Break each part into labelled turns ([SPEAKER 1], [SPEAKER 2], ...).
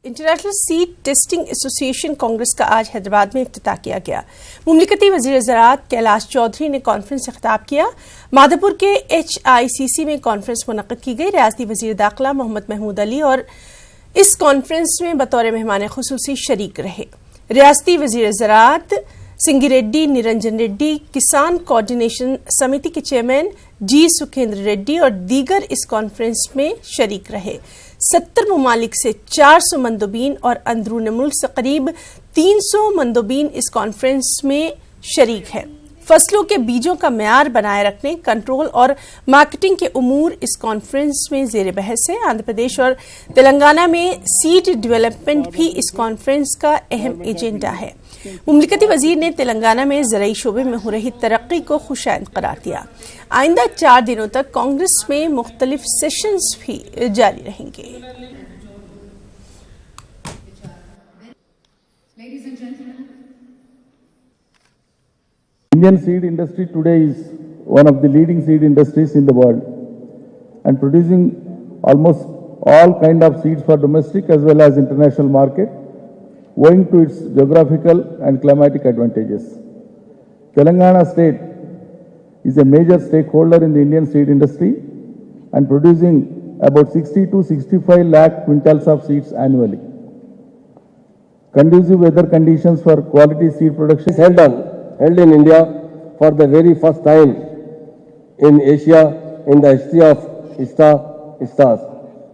[SPEAKER 1] International seed testing association Congress का आज हैदराबाद में इफ्तिताह किया गया। मुमलिकती वजीर ज़राअत कैलाश चौधरी ने कॉन्फ्रेंस से खिताब किया। माधोपुर के HICC में कॉन्फ्रेंस मुनक्किद की गई। रियासती वजीर दाखिला मोहम्मद महमूद अली और इस कॉन्फ्रेंस में बतौर मेहमान खुसूसी शरीक रहे। रियासती वजीर ज़राअत सिंगिरेड्डी निरंजन रेड्डी, किसान कोऑर्डिनेशन समिति के चेयरमैन जी सुखेंद्र रेड्डी और दीगर इस कॉन्फ्रेंस में शरीक रहे। 70 ममालिक से 400 मंदोबीन और अंदरून मुल्क से करीब 300 मंदोबीन इस कॉन्फ्रेंस में शरीक हैं। फसलों के बीजों का म्यार बनाए रखने, कंट्रोल और मार्केटिंग के उमूर इस कॉन्फ्रेंस में जेर बहस है। आंध्र प्रदेश और तेलंगाना में सीड डेवलपमेंट भी इस कॉन्फ्रेंस का अहम एजेंडा है। मुमलिकती वजीर ने तेलंगाना में ज़राई शोबे में हो रही तरक्की को खुशाइंद करार दिया। आइंदा 4 दिनों तक कांग्रेस में मुख्तलिफ सेशंस भी जारी रहेंगे।
[SPEAKER 2] Indian seed industry today is one of the leading seed industries in the world and producing almost all kind of seeds for domestic as well as international market, owing to its geographical and climatic advantages. Telangana state is a major stakeholder in the Indian seed industry and producing about 60 to 65 lakh quintals of seeds annually. Conducive weather conditions for quality seed production is held in India for the very first time in Asia in the history of ISTA.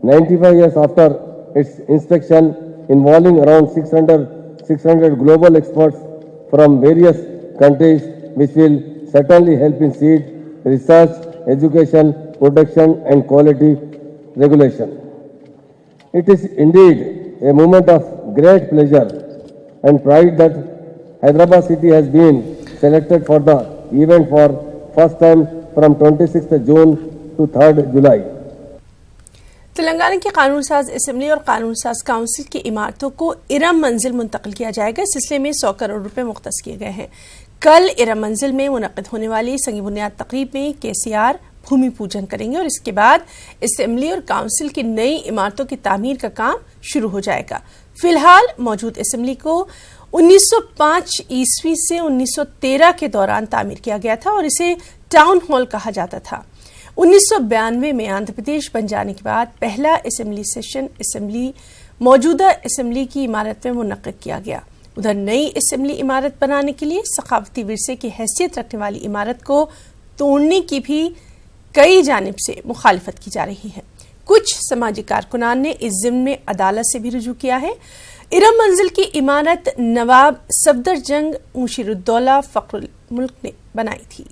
[SPEAKER 2] 95 years after its inspection, involving around 600 global experts from various countries, which will certainly help in seed research, education, production and quality regulation. It is indeed a moment of great pleasure and pride that Hyderabad city has been selected for the event for first time from 26th June to 3rd July.
[SPEAKER 1] Telangana की कानून साज assembly और कानून साज council की इमारतों को इरम मंजिल मुंतकिल किया जाएगा। इस सिलसिले में 100 करोड़ रुपए मुख्तस किए गए हैं। कल इरम मंजिल में मुनक्किद होने वाली संग बुनियाद तकरीब में KCR भूमि पूजन करेंगे और इसके बाद असेंबली और काउंसिल की नई इमारतों की तामीर का काम शुरू हो जाएगा। फिलहाल मौजूद असेंबली को 1905 ईस्वी से 1913 के दौरान तामीर किया गया था और इसे टाउन हॉल कहा जाता था। 1992 में आंध्र प्रदेश बन जाने के बाद पहला असेंबली सेशन मौजूदा असेंबली की इमारत में मुनक्किद किया गया। उधर नई असेंबली इमारत बनाने के लिए सखावती विरसे की हैसियत रखने वाली इमारत को तोड़ने की भी कई जानिब से मुखालिफत की जा रही है। कुछ समाजी कारकुनान ने इस ज़िम्न में अदालत से भी रुजू किया है। इरम मंजिल की इमारत नवाब सफदरजंग मुशीरुद्दौला फखरुल मुल्क ने बनाई थी।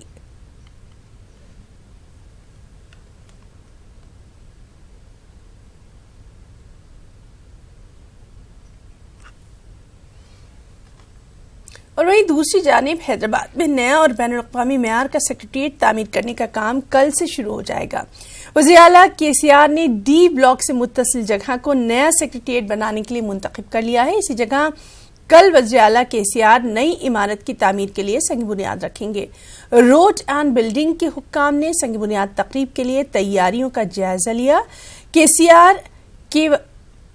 [SPEAKER 1] और वहीं दूसरी जानिब हैदराबाद में नया और बैनुल-अक़वामी मेयार का सेक्रेटेरिएट तामीर करने का काम कल से शुरू हो जाएगा। वज़ीर आला KCR ने D ब्लॉक से मुत्तसिल जगह को नया सेक्रेटेरिएट बनाने के लिए मुंतखब कर लिया है। इसी जगह कल वज़ीर आला KCR नई इमारत की तामीर के लिए संग बुनियाद रखेंगे। रोड एंड बिल्डिंग के हुक्काम ने संग बुनियाद तकरीब के लिए तैयारियों का जायजा लिया। KCR के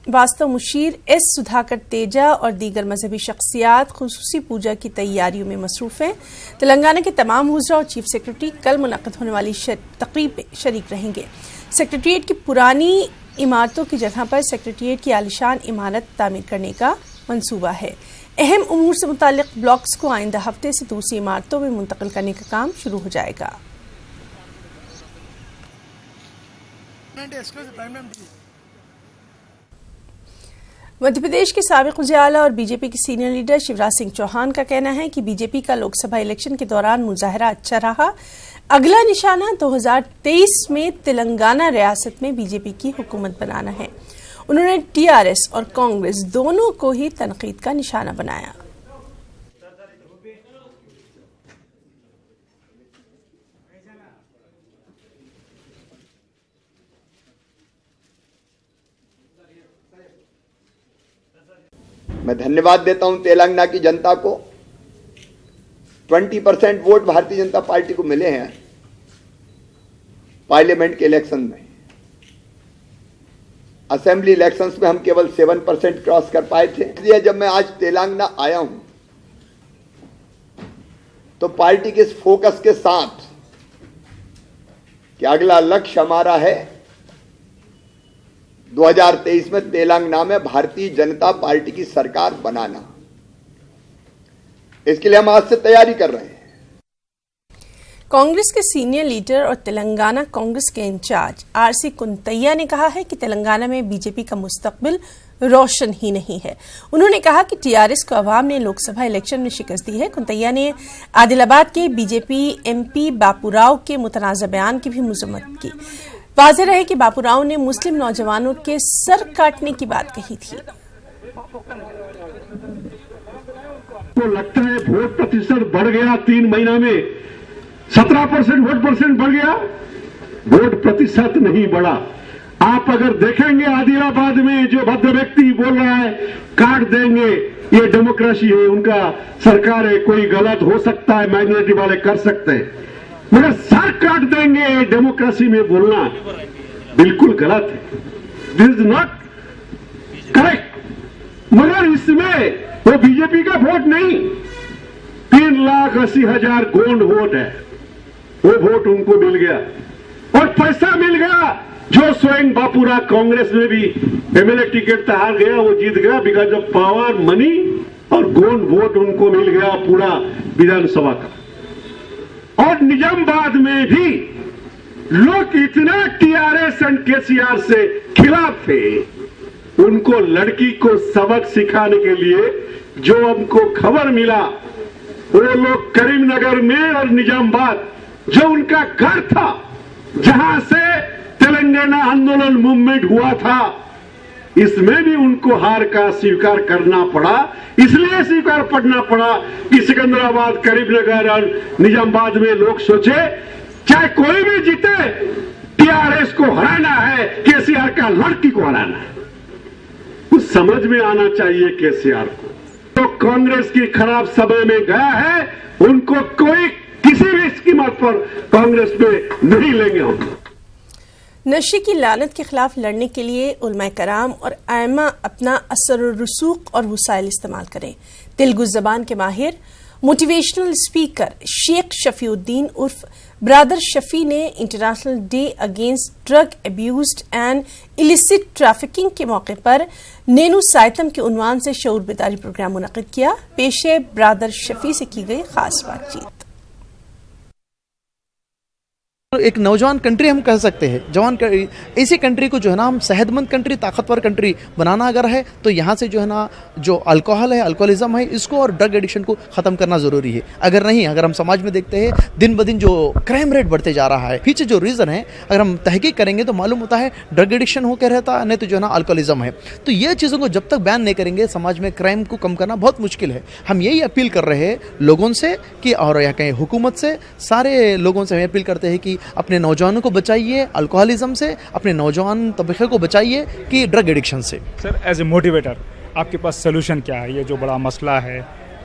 [SPEAKER 1] वास्तव मुशीर S सुधाकर तेजा और दीगर मजहबी शख्सियात खुसूसी पूजा की तैयारियों में मसरूफ हैं। तेलंगाना के तमाम वज़रा और चीफ सेक्रेटरी कल मुनक्किद होने वाली तकरीब में शरीक रहेंगे। सेक्रेटेरिएट की पुरानी इमारतों की जगह पर सेक्रेटेरिएट की आलिशान इमारत तामीर करने का मंसूबा है। अहम उमूर से मुताल्लिक ब्लॉक्स को आइंदा हफ्ते से दूसरी इमारतों में मुंतकिल करने का काम शुरू हो जाएगा। मध्य प्रदेश के साबिक़ वज़ीर आला और बीजेपी के सीनियर लीडर शिवराज सिंह चौहान का कहना है कि बीजेपी का लोकसभा इलेक्शन के दौरान मुजाहरा अच्छा रहा। अगला निशाना 2023 में तेलंगाना रियासत में बीजेपी की हुकूमत बनाना है। उन्होंने TRS और कांग्रेस दोनों को ही तनकीद का निशाना बनाया।
[SPEAKER 3] मैं धन्यवाद देता हूं तेलंगाना की जनता को। 20% वोट भारतीय जनता पार्टी को मिले हैं पार्लियामेंट के इलेक्शन में। असेंबली इलेक्शंस में हम केवल 7% क्रॉस कर पाए थे। इसलिए जब मैं आज तेलंगाना आया हूं तो पार्टी के इस फोकस के साथ कि अगला लक्ष्य हमारा है 2023 में तेलंगाना में भारतीय जनता पार्टी की सरकार बनाना, इसके लिए हम आज से तैयारी कर रहे हैं।
[SPEAKER 1] कांग्रेस के सीनियर लीडर और तेलंगाना कांग्रेस के इंचार्ज आरसी कुंतैया ने कहा है कि तेलंगाना में बीजेपी का मुस्तकबिल रोशन ही नहीं है। उन्होंने कहा कि टीआरएस को अवाम ने लोकसभा इलेक्शन में शिकस्त दी है। कुंतैया ने आदिलाबाद के बीजेपी एमपी बापूराव के मुतनाज़ा बयान की भी मजम्मत की। वाज़ेह रहे कि बापूराव ने मुस्लिम नौजवानों के सर काटने की बात कही थी।
[SPEAKER 4] तो लगता है वोट प्रतिशत बढ़ गया 3 महीना में, 17% वोट परसेंट बढ़ गया, वोट प्रतिशत नहीं बढ़ा। आप अगर देखेंगे आदिलाबाद में जो भद्र व्यक्ति बोल रहा है काट देंगे, ये डेमोक्रेसी है, उनका सरकार है, कोई गलत हो सकता है, माइनॉरिटी वाले कर सकते हैं, मगर सर काट देंगे डेमोक्रेसी में बोलना बिल्कुल गलत है। This is not correct. मगर इसमें वो बीजेपी का वोट नहीं, 3,80,000 गोंड वोट है, वो वोट उनको मिल गया और पैसा मिल गया। जो स्वयं बापूरा कांग्रेस में भी एमएलए टिकट तो हार गया, वो जीत गया बिकॉज ऑफ पावर, मनी और गोंड वोट उनको मिल गया पूरा विधानसभा का। और निजामाबाद में भी लोग इतना टीआरएस एंड केसीआर से खिलाफ थे, उनको लड़की को सबक सिखाने के लिए जो हमको खबर मिला, वो लोग करीमनगर में और निजामाबाद जो उनका घर था जहां से तेलंगाना आंदोलन मूवमेंट हुआ था, इसमें भी उनको हार का स्वीकार करना पड़ा। इसलिए स्वीकार करना पड़ा कि सिकंदराबाद, करीमनगर और निजामाबाद में लोग सोचे चाहे कोई भी जीते, टीआरएस को हराना है, केसीआर का लड़की को हराना है। कुछ समझ में आना चाहिए केसीआर को। तो कांग्रेस की खराब समय में गया है, उनको कोई किसी भी कीमत पर कांग्रेस में नहीं लेंगे हम।
[SPEAKER 1] नशे की लानत के खिलाफ लड़ने के लिए उलमाए कराम और आइमा अपना असर रसूख और वसाइल इस्तेमाल करें। तेलुगु जबान के माहिर मोटिवेशनल स्पीकर शेख शफीउद्दीन उर्फ ब्रादर शफी ने international day against drug abused and illicit trafficking के मौके पर नेनू सायतम के उन्वान से शऊर बेदारी प्रोग्राम मुनक़िद किया। पेश है ब्रादर शफी से की गई खास बातचीत।
[SPEAKER 5] एक नौजवान कंट्री हम कह सकते हैं, जवान ऐसी कंट्री को जो है ना हम सेहतमंद कंट्री, ताकतवर कंट्री बनाना अगर है तो यहाँ से जो है ना जो अल्कोहल है, अल्कोहलिज्म है, इसको और ड्रग एडिक्शन को ख़त्म करना ज़रूरी है। अगर नहीं, अगर हम समाज में देखते हैं दिन ब दिन जो क्राइम रेट बढ़ते जा रहा है, पीछे जो रीज़न है अगर हम तहकीक करेंगे तो मालूम होता है ड्रग एडिक्शन होकर रहता, नहीं तो जो है ना अल्कोहलिज्म है। तो ये चीज़ों को जब तक बैन नहीं करेंगे समाज में क्राइम को कम करना बहुत मुश्किल है। हम यही अपील कर रहे हैं लोगों से कि, और या कहें हुकूमत से, सारे लोगों से हम अपील करते हैं कि अपने नौजवानों को बचाइए अल्कोहलिज्म से, अपने नौजवान तबके को बचाइए कि ड्रग एडिक्शन से।
[SPEAKER 6] सर, एज ए मोटिवेटर आपके पास सोल्यूशन क्या है? ये जो बड़ा मसला है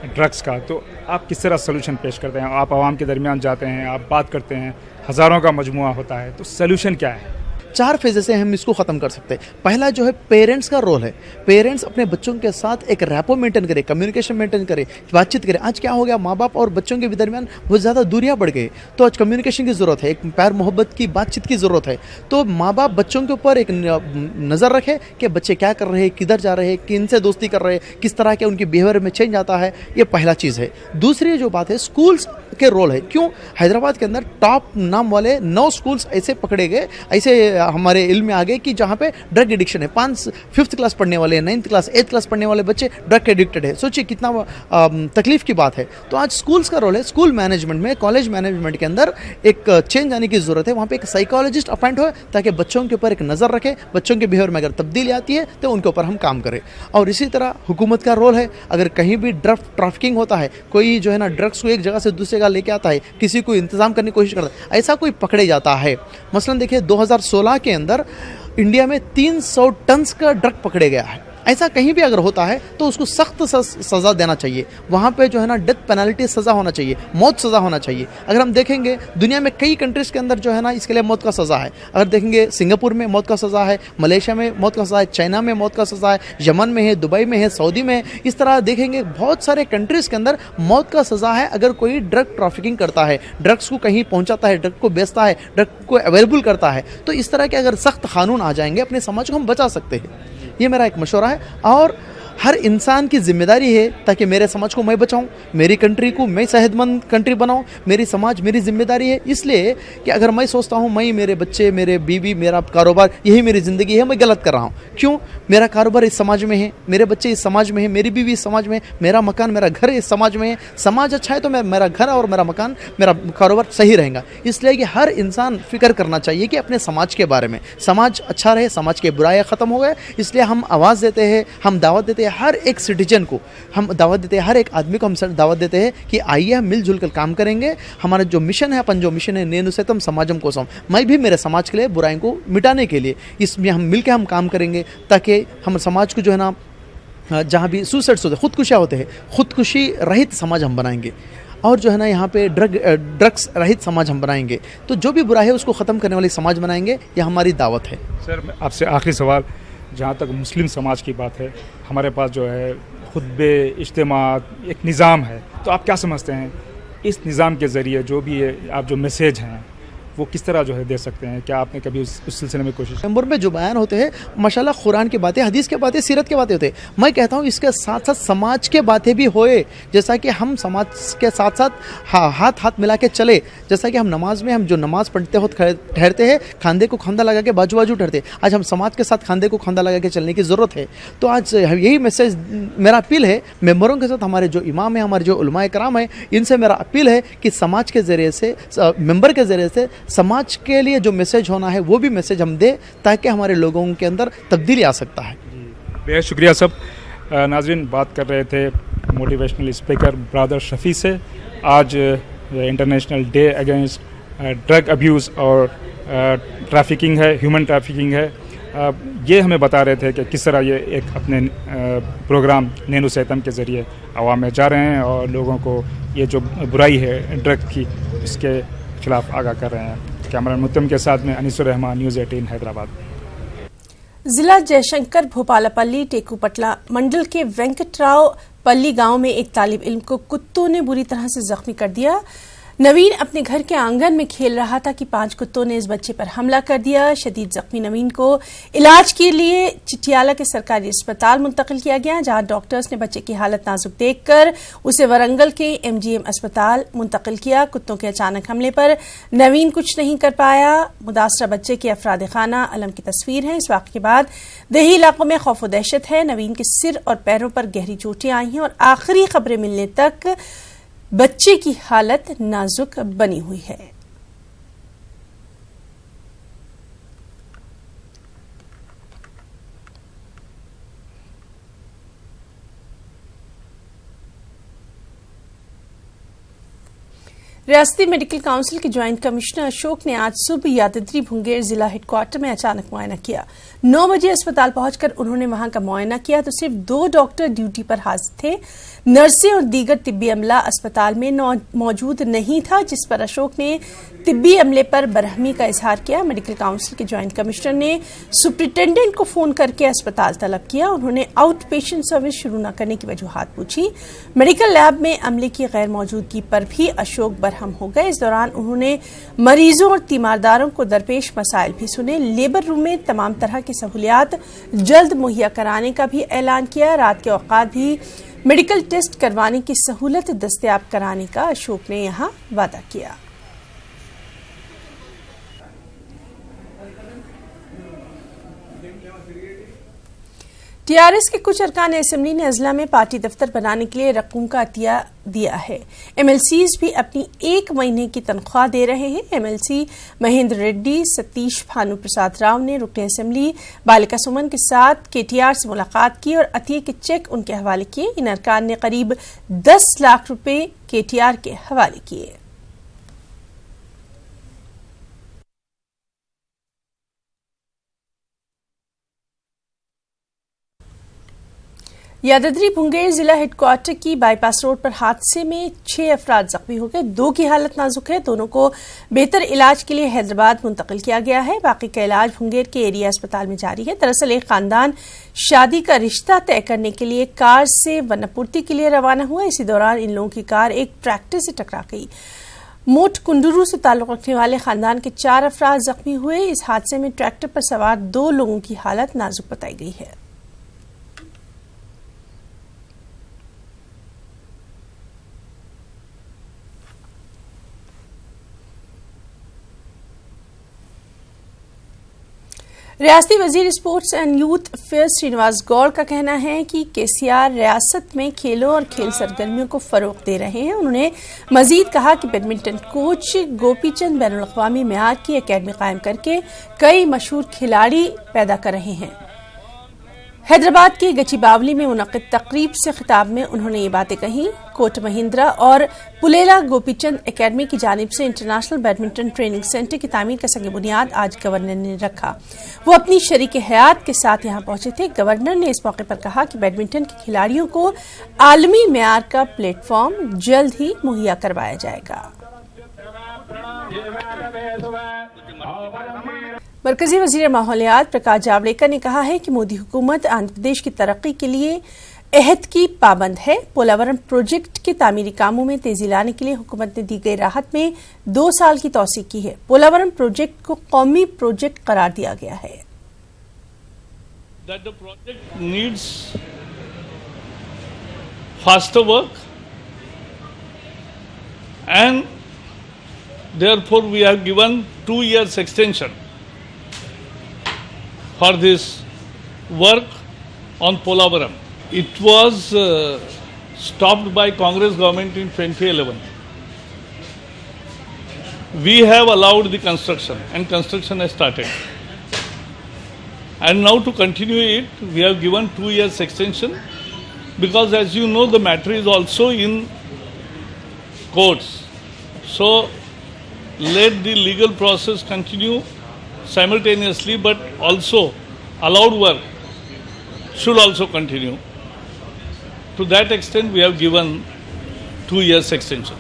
[SPEAKER 6] ड्रग्स का, तो आप किस तरह सोल्यूशन पेश करते हैं? आप आवाम के दरमियान जाते हैं, आप बात करते हैं, हज़ारों का मजमुआ होता है, तो सोल्यूशन क्या है?
[SPEAKER 5] 4 फेज़ से हम इसको ख़त्म कर सकते हैं। पहला जो है पेरेंट्स का रोल है। पेरेंट्स अपने बच्चों के साथ एक रैपो मेंटेन करें, कम्युनिकेशन मेंटेन करें, बातचीत करें। आज क्या हो गया, माँ बाप और बच्चों के दरमियान बहुत ज़्यादा दूरियां बढ़ गई, तो आज कम्युनिकेशन की ज़रूरत है, एक प्यार मोहब्बत की बातचीत की ज़रूरत है। तो माँ बाप बच्चों के ऊपर एक नज़र रखे कि बच्चे क्या कर रहे हैं, किधर जा रहे हैं, किन से दोस्ती कर रहे हैं, किस तरह के उनकी बिहेवियर में चेंज आता है, ये पहला चीज़ है। दूसरी जो बात है स्कूल्स के रोल है। क्यों हैदराबाद के अंदर टॉप नाम वाले 9 स्कूल्स ऐसे पकड़े गए, ऐसे हमारे इल्म में आ गए कि जहाँ पे ड्रग एडिक्शन है। 5th क्लास पढ़ने वाले, 9th क्लास, 8th क्लास पढ़ने वाले बच्चे ड्रग एडिक्टेड है। सोचिए कितना तकलीफ की बात है। तो आज स्कूल्स का रोल है, स्कूल मैनेजमेंट में, कॉलेज मैनेजमेंट के अंदर एक चेंज आने की जरूरत है। वहाँ पे एक साइकोलॉजिस्ट अपॉइंट हो ताकि बच्चों के ऊपर एक नज़र रखे, बच्चों के बिहेवियर में अगर तब्दीली आती है तो उनके ऊपर हम काम करें। और इसी तरह हुकूमत का रोल है, अगर कहीं भी ड्रग ट्रैफिकिंग होता है, कोई जो है ना ड्रग्स को एक जगह से दूसरी जगह लेके आता है, किसी को इंतजाम करने की कोशिश करता है, ऐसा कोई पकड़े जाता है। मसलन देखिए 2016 के अंदर इंडिया में 300 टन का ड्रग पकड़े गया है। ऐसा कहीं भी अगर होता है तो उसको सख्त सज़ा देना चाहिए। वहाँ पे जो है ना डेथ पेनल्टी सज़ा होना चाहिए, मौत सज़ा होना चाहिए। अगर हम देखेंगे दुनिया में कई कंट्रीज़ के अंदर जो है ना इसके लिए मौत का सज़ा है। अगर देखेंगे सिंगापुर में मौत का सज़ा है, मलेशिया में मौत का सज़ा है, चाइना में मौत का सज़ा है, यमन में है, दुबई में है, सऊदी में है। इस तरह देखेंगे बहुत सारे कंट्रीज़ के अंदर मौत का सज़ा है अगर कोई ड्रग ट्रैफिकिंग करता है, ड्रग्स को कहीं पहुँचाता है, ड्रग को बेचता है, ड्रग को अवेलेबल करता है। तो इस तरह के अगर सख्त कानून आ जाएंगे अपने समाज को हम बचा सकते हैं। ये मेरा एक मशवरा है और हर इंसान की जिम्मेदारी है ताकि मेरे समाज को मैं बचाऊं, मेरी कंट्री को मैं सेहतमंद कंट्री बनाऊं। मेरी समाज मेरी जिम्मेदारी है, इसलिए कि अगर मैं सोचता हूं मैं, मेरे बच्चे, मेरे बीवी, मेरा कारोबार यही मेरी ज़िंदगी है, मैं गलत कर रहा हूं। क्यों? मेरा कारोबार इस समाज में है, मेरे बच्चे इस समाज में है, मेरी बीवी इस समाज में है, मेरा मकान, मेरा घर इस समाज में है। समाज अच्छा है तो मेरा घर और मेरा मकान, मेरा कारोबार सही रहेगा। इसलिए कि हर इंसान फिक्र करना चाहिए कि अपने समाज के बारे में, समाज अच्छा रहे, समाज के बुराइयाँ ख़त्म हो गए। इसलिए हम आवाज़ देते हैं, हम दावत देते हैं हर एक सिटीजन को, हम दावत देते हैं हर एक आदमी को, हम दावत देते हैं कि आइए हम मिलजुल कर काम करेंगे। हमारा जो मिशन है, अपन जो मिशन है, नेनु सैतम समाजम कोसम, मैं भी मेरे समाज के लिए बुराई को मिटाने के लिए इसमें हम मिलकर हम काम करेंगे ताकि हम समाज को जो है ना जहाँ भी सुसाइड्स होते हैं, खुदकुशियाँ होते हैं, खुदकुशी रहित समाज हम बनाएंगे। और जो है ना यहाँ पे ड्रग्स रहित समाज हम बनाएंगे। तो जो भी बुरा है उसको ख़त्म करने वाली समाज बनाएंगे, यह हमारी दावत है।
[SPEAKER 6] सर आपसे आखिरी सवाल, जहाँ तक मुस्लिम समाज की बात है, हमारे पास जो है खुतबे, इज्तिमा, एक निज़ाम है, तो आप क्या समझते हैं इस निज़ाम के ज़रिए जो भी है आप जो मैसेज हैं वो किस तरह जो है दे सकते हैं? क्या आपने कभी उस सिलसिले में कोशिश?
[SPEAKER 5] मेंबर में जो बयान होते हैं माशाल्लाह कुरान की बातें, हदीस की बातें, सीरत की बातें होते हैं। मैं कहता हूँ इसके साथ साथ समाज के बातें भी होए, जैसा कि हम समाज के साथ साथ हाथ हाथ मिला के चले। जैसा कि हम नमाज में, हम जो नमाज पढ़ते हो ठहरते हैं, खांदे को खांदा लगा के बाजू बाजू ठहरते, आज हम समाज के साथ खांदे को खांदा लगा के चलने की ज़रूरत है। तो आज यही मैसेज मेरा अपील है मेंबरों के साथ, हमारे जो इमाम है, हमारे जो उलमाए कराम है, इनसे मेरा अपील है कि समाज के ज़रिए से, मेंबर के ज़रिए से समाज के लिए जो मैसेज होना है वो भी मैसेज हम दें ताकि हमारे लोगों के अंदर तब्दीली आ सकता है।
[SPEAKER 6] बेहद शुक्रिया सब। नाज़रीन, बात कर रहे थे मोटिवेशनल स्पीकर ब्रदर शफ़ी से। आज international day against drug abuse और ट्रैफिकिंग है, ह्यूमन ट्रैफिकिंग है। ये हमें बता रहे थे कि किस तरह ये एक अपने प्रोग्राम नेनु सैतम के ज़रिए आवाम में जा रहे हैं और लोगों को ये जो बुराई है ड्रग की, इसके खिलाफ आगाह कर रहे हैं। कैमरा मुत्तम के साथ में अनीसुर रहमान, न्यूज़ 18 हैदराबाद।
[SPEAKER 1] जिला जयशंकर भोपालपल्ली टेकूपटला मंडल के वेंकटराव पल्ली गांव में एक तालिब इल्म को कुत्तों ने बुरी तरह से जख्मी कर दिया। नवीन अपने घर के आंगन में खेल रहा था कि 5 कुत्तों ने इस बच्चे पर हमला कर दिया। शदीद जख्मी नवीन को इलाज के लिए चिटियाला के सरकारी अस्पताल मुंतकिल किया गया, जहां डॉक्टर्स ने बच्चे की हालत नाजुक देखकर उसे वरंगल के MGM अस्पताल मुंतकिल किया। कुत्तों के अचानक हमले पर नवीन कुछ नहीं कर पाया। मुतासरा बच्चे के अफराद खाना अलम की तस्वीर है। इस वाक़े के बाद देही इलाकों में खौफ व दहशत है। नवीन के सिर और पैरों पर गहरी चोटें आई हैं और आखिरी खबरें मिलने तक बच्चे की हालत नाजुक बनी हुई है। रियासती मेडिकल काउंसिल के ज्वाइंट कमिश्नर अशोक ने आज सुबह यादद्री भुंगेर जिला हेडक्वार्टर में अचानक मुआयना किया। 9 बजे अस्पताल पहुंचकर उन्होंने वहां का मुआयना किया तो सिर्फ 2 डॉक्टर ड्यूटी पर हाजिर थे। नर्सें और दीगर तिब्बी अमला अस्पताल में मौजूद नहीं था, जिस पर अशोक ने तिब्बी अमले पर बरहमी का इजहार किया। मेडिकल काउंसिल के ज्वाइंट कमिश्नर ने सुप्रिंटेंडेंट को फोन करके अस्पताल तलब किया। उन्होंने आउट पेशेंट सर्विस शुरू न करने की वजूहात पूछी। मेडिकल लैब में अमले की गैर मौजूदगी पर भी अशोक बरहम हो गए। इस दौरान उन्होंने मरीजों और तीमारदारों को दरपेश मसाइल भी सुने। लेबर रूम में तमाम तरह की सहूलियात जल्द मुहैया कराने का भी ऐलान किया। रात के औकात भी मेडिकल टेस्ट करवाने की सहूलत दस्तयाब कराने का अशोक ने यहां वादा किया। टीआरएस के कुछ अरकान असेंबली ने अजला में पार्टी दफ्तर बनाने के लिए रकूम का अतिया दिया है। एमएलसीज भी अपनी 1 महीने की तनख्वाह दे रहे हैं। एमएलसी महेंद्र रेड्डी, सतीश भानु प्रसाद राव ने रुकने असेंबली बालिका सुमन के साथ केटीआर से मुलाकात की और अतिये के चेक उनके हवाले किए। इन अरकान ने करीब 10 लाख रुपए केटीआर के हवाले किए। यादाद्री मुंगेर जिला हेडक्वार्टर की बाईपास रोड पर हादसे में 6 अफराद जख्मी हो गए। 2 की हालत नाजुक है। दोनों को बेहतर इलाज के लिए हैदराबाद मुंतकिल किया गया है। बाकी का इलाज मुंगेर के एरिया अस्पताल में जारी है। दरअसल एक खानदान शादी का रिश्ता तय करने के लिए कार से वनपूर्ति के लिए रवाना हुआ। इसी दौरान इन लोगों की कार एक ट्रैक्टर से टकरा गई। मोट कुंडुरू से ताल्लुक रखने वाले खानदान के 4 अफराद जख्मी हुए। इस हादसे में ट्रैक्टर पर सवार 2 लोगों की हालत नाजुक बताई गई है। रियासती वजीर sports and youth affairs Srinivas Goud का कहना है कि केसीआर रियासत में खेलों और खेल सरगर्मियों को फरोग दे रहे हैं। उन्होंने मजीद कहा कि बैडमिंटन कोच गोपीचंद बैनुल-अक़वामी मेयार की एकेडमी कायम करके कई मशहूर खिलाड़ी पैदा कर रहे हैं। हैदराबाद के गचीबावली में मुनक़िद तकरीब से खिताब में उन्होंने ये बातें कही। कोट महिंद्रा और पुलेला गोपीचंद एकेडमी की जानिब से इंटरनेशनल बैडमिंटन ट्रेनिंग सेंटर की तामीर का संग बुनियाद आज गवर्नर ने रखा। वो अपनी शरीक हयात के साथ यहाँ पहुंचे थे। गवर्नर ने इस मौके पर कहा कि बैडमिंटन के खिलाड़ियों को आलमी मेयार का प्लेटफॉर्म जल्द ही मुहैया करवाया जाएगा। मरकजी वजीर माहौलियात प्रकाश जावड़ेकर ने कहा है कि मोदी हुकूमत आंध्र प्रदेश की तरक्की के लिए अहद की पाबंद है। पोलावरम प्रोजेक्ट के तामीरी कामों में तेजी लाने के लिए हुकूमत ने दी गई राहत में 2 साल की तौसीक़ की है। पोलावरम प्रोजेक्ट को कौमी प्रोजेक्ट करार दिया गया है।
[SPEAKER 7] That the project needs faster work and therefore we have given 2 years extension for this work on Polavaram. It was stopped by Congress government in 2011. We have allowed the construction and construction has started. And now to continue it, we have given 2 years extension because as you know the matter is also in courts. So let the legal process continue simultaneously, but also allowed work should also continue. To that extent, we have given 2 years extension.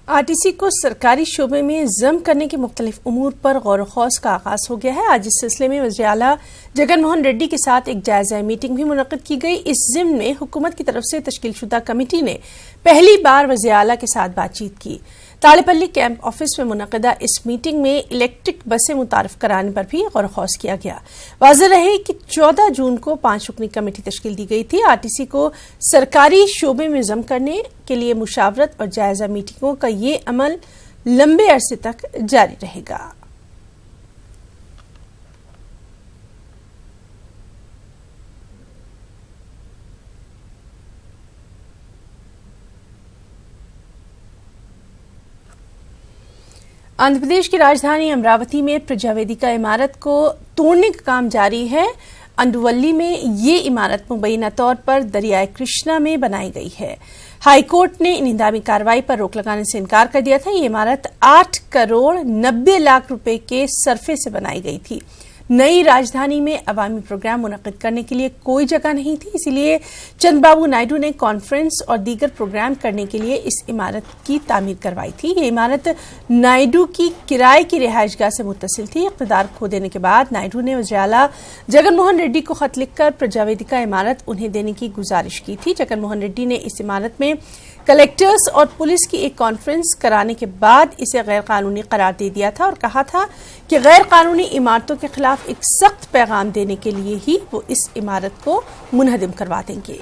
[SPEAKER 1] RTC को सरकारी शोबे में जम करने के मुख्तलिफ उमूर पर गौर खौस का आगाज हो गया है। आज इस सिलसिले में वज़ीर आला जगन मोहन रेड्डी के साथ एक जायजा मीटिंग भी मुनक़िद की गई। इस ज़िम्न में हुकूमत की तरफ से तश्कीलशुदा कमेटी ने पहली बार वज़ीर आला के साथ बातचीत की। ताड़ेपल्ली कैंप ऑफिस में मुनक़दा इस मीटिंग में इलेक्ट्रिक बसें मुतारफ कराने पर भी गौर खौस किया गया। वाज़ेह रहे कि 14 जून को 5 रुकनी कमेटी तश्कील दी गई थी। आरटीसी को सरकारी शोबे में जम करने के लिए मुशावरत और जायजा मीटिंगों का ये अमल लंबे अरसे तक जारी रहेगा। आंध्र प्रदेश की राजधानी अमरावती में प्रजा वेदिका इमारत को तोड़ने का काम जारी है। अंडुवल्ली में ये इमारत मुबैना तौर पर दरियाए कृष्णा में बनाई गई है। हाईकोर्ट ने इन इंदामी कार्रवाई पर रोक लगाने से इनकार कर दिया था। ये इमारत 8 करोड़ 90 लाख रुपए के सरफे से बनाई गई थी। नई राजधानी में अवामी प्रोग्राम मुनक़िद करने के लिए कोई जगह नहीं थी, इसीलिए चंद्रबाबू नायडू ने कॉन्फ्रेंस और दीगर प्रोग्राम करने के लिए इस इमारत की तामीर करवाई थी। ये इमारत नायडू की किराए की रिहाइशगाह से मुत्तसिल थी। इक़्तिदार खो देने के बाद नायडू ने वज़ीर आला जगन मोहन रेड्डी को खत लिखकर प्रजा वेदिका इमारत उन्हें देने की गुजारिश की थी। जगन मोहन रेड्डी ने इस इमारत में कलेक्टर्स और पुलिस की एक कॉन्फ्रेंस कराने के बाद इसे गैर कानूनी करार दे दिया था और कहा था कि गैर कानूनी इमारतों के खिलाफ एक सख्त पैगाम देने के लिए ही वो इस इमारत को मुनहदिम करवा देंगे।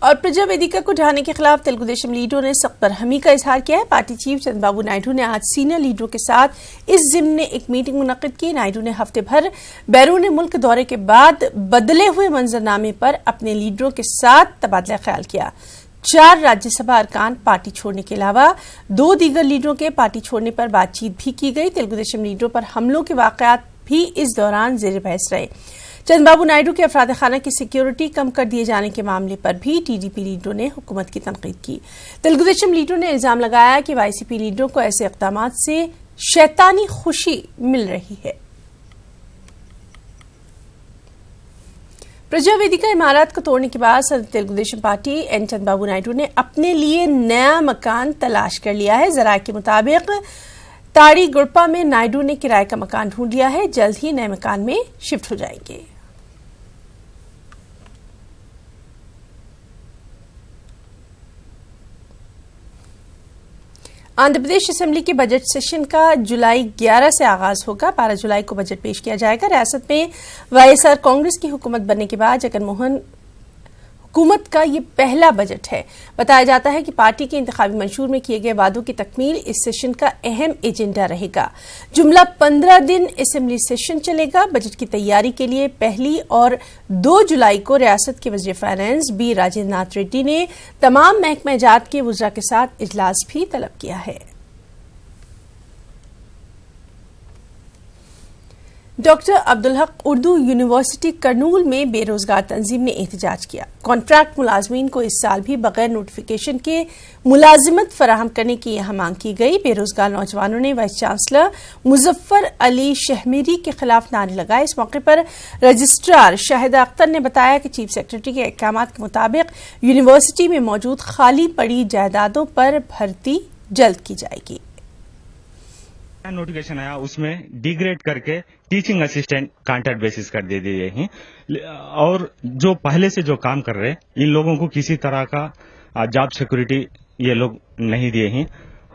[SPEAKER 1] और प्रजा वेदिका को ढहाने के खिलाफ तेलुगु देशम लीडरों ने सख्त बरहमी का इजहार किया है। पार्टी चीफ चंद्रबाबू नायडू ने आज सीनियर लीडरों के साथ इस ज़िम्न में एक मीटिंग मुनक़िद की। नायडू ने हफ्ते भर बैरून मुल्क दौरे के बाद बदले हुए मंजरनामे पर अपने लीडरों के साथ तबादला ख्याल किया। 4 राज्यसभा अरकान पार्टी छोड़ने के अलावा 2 दीगर लीडरों के पार्टी छोड़ने पर बातचीत भी की गई। तेलुगु देशम लीडरों पर हमलों के वाक़यात भी इस दौरान जेर बहस रहे। चंद्रबाबू नायडू के अफराद खाना की सिक्योरिटी कम कर दिए जाने के मामले पर भी टीडीपी लीडरों ने हुकूमत की तनकीद की। तेलुगु देशम लीडरों ने इल्जाम लगाया कि वाईसीपी लीडरों को ऐसे इक़दाम से शैतानी खुशी मिल रही है। प्रजा वेदिका इमारत को तोड़ने के बाद सदर तेलुगु देशम पार्टी एन चंद्रबाबू नायडू ने अपने लिए नया मकान तलाश कर लिया है। जराये के मुताबिक ताड़ी गुड़पा में नायडू ने किराए का मकान ढूंढ लिया है। जल्द ही नए मकान में शिफ्ट हो जाएंगे। आंध्र प्रदेश असेंबली के बजट सेशन का जुलाई 11 से आगाज होगा। 12 जुलाई को बजट पेश किया जाएगा। रियासत में वाईएसआर कांग्रेस की हुकूमत बनने के बाद जगनमोहन हुकूमत का ये पहला बजट है। बताया जाता है कि पार्टी के इंतखाबी मंशूर में किए गए वादों की तकमील इस सेशन का अहम एजेंडा रहेगा। जुमला 15 दिन असेंबली सेशन चलेगा। बजट की तैयारी के लिए 1 और 2 जुलाई को रियासत के वज़ीर फाइनेंस बी राजेंद्र नाथ रेड्डी ने तमाम महकमा जात के वज़रा के साथ इजलास भी तलब किया है। डॉक्टर अब्दुल हक उर्दू यूनिवर्सिटी करनूल में बेरोजगार तंजीम ने एहतजाज किया। कॉन्ट्रैक्ट मुलाजमीन को इस साल भी बगैर नोटिफिकेशन के मुलाजिमत फराहम करने की यह मांग की गई। बेरोजगार नौजवानों ने वाइस चांसलर मुजफ्फर अली शहमेरी के खिलाफ नारे लगाए। इस मौके पर रजिस्ट्रार शाहिदा अख्तर ने बताया कि चीफ सेक्रेटरी के अहकाम के मुताबिक यूनिवर्सिटी में मौजूद खाली पड़ी जायदादों पर भर्ती जल्द की जाएगी।
[SPEAKER 8] नोटिफिकेशन आया उसमें डिग्रेड करके टीचिंग असिस्टेंट कॉन्ट्रैक्ट बेसिस कर दे दिए हैं और जो पहले से जो काम कर रहे हैं इन लोगों को किसी तरह का जॉब सिक्योरिटी ये लोग नहीं दिए हैं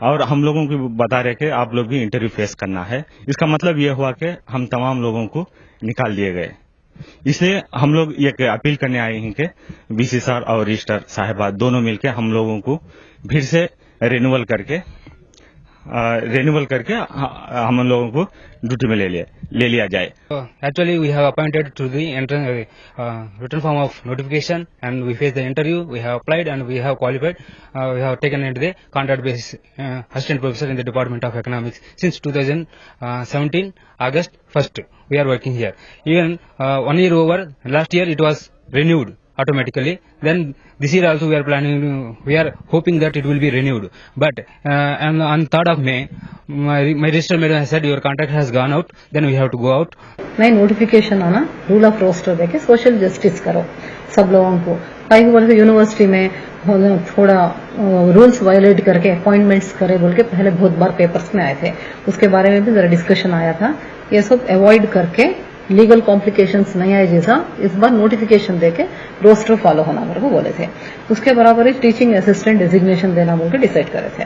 [SPEAKER 8] और हम लोगों को बता रहे कि आप लोग भी इंटरव्यू फेस करना है। इसका मतलब ये हुआ कि हम तमाम लोगों को निकाल दिए गए। इसलिए हम लोग ये अपील करने आए हैं कि बीसी सर और रजिस्ट्रार साहिबा दोनों मिलकर हम लोगों को फिर से रिन्यूअल करके हम लोगों को ड्यूटी में ले लिया जाए।
[SPEAKER 9] Actually, we have appointed to the written form of notification, and we faced the interview. We have applied and we have qualified. We have taken into the contract basis assistant professor in the Department of Economics since 2017 August 1st. We are working here. Even 1 year over. Last year it was renewed automatically. Then this year also we are hoping that it will be renewed. But and on 3rd of May, my register madam has said your contract has gone out. Then we have to go out.
[SPEAKER 10] नई notification आना, rule of roster देके social justice करो सब लोगों को। कई बोल के यूनिवर्सिटी में थोड़ा रूल्स वायलेट करके अपॉइंटमेंट्स करे बोल के पहले बहुत बार पेपर्स में आए थे। उसके बारे में भी जरा डिस्कशन आया था। ये सब अवॉइड करके लीगल कॉम्प्लिकेशंस नहीं आए जैसा इस बार नोटिफिकेशन देके रोस्टर फॉलो होना मेरे को बोले थे। उसके बराबर ही टीचिंग असिस्टेंट डेजिग्नेशन देना बोल के डिसाइड करे थे।